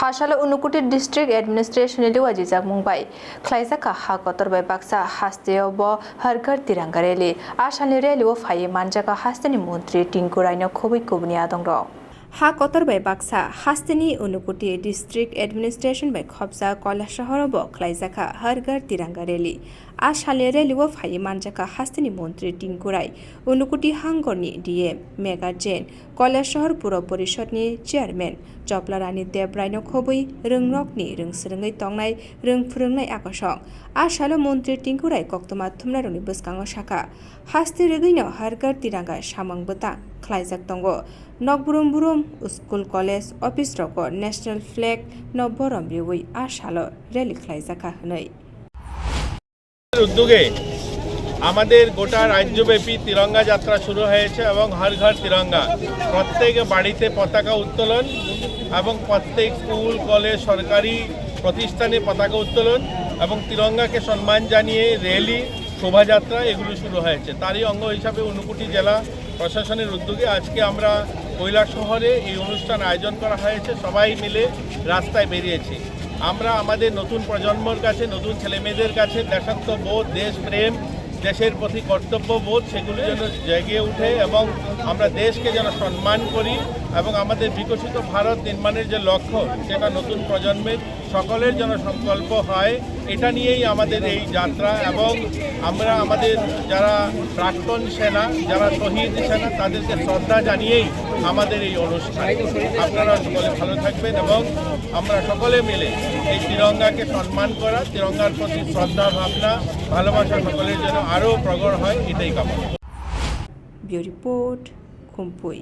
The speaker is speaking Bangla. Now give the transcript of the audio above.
Hashala Unukuti District Administration Liwaji Mumbai, Klaisaka Hakotor by Baksa Hasteo Harkar Tirangareli, Ashani Reli of Haye Manjaka Hastani Muntri Tinkuraino Kobi Kubnia Dongro. Hakotor by Baksa Hastani Unukuti District Administration by Khopsa Kola Shahorobo, Klaisaka Harkar Tirangareli, Ashale Reli of Haye Manjaka Hastani Muntri Tinkurai, Unukuti Hangorni DM, Mega Jane, Kola Shahor Puro Porishotni Chairman. Joplarani Debraino Kobui, Rung Rockni, Rung Sringai Tongnai, Rung Prungai Akosong, Ashalo Montri Tinkurai Koktoma Tumnaruni Buskango Shaka, Hasti Regino, Harkar Tiranga, Shamang Buta, Klaizak Tongo, Nogburum Burum, School College, Office Roko, National Flag, Noborom Biwi, Ashalo, Reli Klaizaka Hanoi. আমাদের গোটা রাজ্যব্যাপী তিরঙ্গা যাত্রা শুরু হয়েছে এবং হর ঘর তিরঙ্গা প্রত্যেক বাড়িতে পতাকা উত্তোলন এবং প্রত্যেক স্কুল কলেজ সরকারি প্রতিষ্ঠানে পতাকা উত্তোলন এবং তিরঙ্গাকে সম্মান জানিয়ে র্যালি শোভাযাত্রা এগুলো শুরু হয়েছে তারই অঙ্গ হিসাবে ঊনকোটি জেলা প্রশাসনের উদ্যোগে আজকে আমরা কৈলাস শহরে এই অনুষ্ঠান আয়োজন করা হয়েছে সবাই মিলে রাস্তায় বেরিয়েছি আমরা আমাদের নতুন প্রজন্মের কাছে নতুন ছেলেমেয়েদের কাছে দেশাত্মবোধ দেশপ্রেম দেশের প্রতি কর্তব্যবোধ সেগুলো যেন জেগে ওঠে এবং আমরা দেশকে যেন সম্মান করি এবং আমাদের বিকশিত ভারত নির্মাণের যে লক্ষ্য সেটা নতুন প্রজন্মের সকলের যেন সংকল্প হয় এটা নিয়েই আমাদের এই যাত্রা এবং আমরা আমাদের যারা প্রাক্তন সেনা যারা শহীদ সেনা তাদেরকে শ্রদ্ধা জানিয়েই আমাদের এই অনুষ্ঠান আপনারা সকলে ভালো থাকবেন এবং আমরা সকলে মিলে এই তিরঙ্গাকে সম্মান করা তিরঙ্গার প্রতি শ্রদ্ধা ভাবনা ভালোবাসা সকলের জন্য আরও প্রগড় হয় এটাই কামনা। Bureau Report, Kumpui.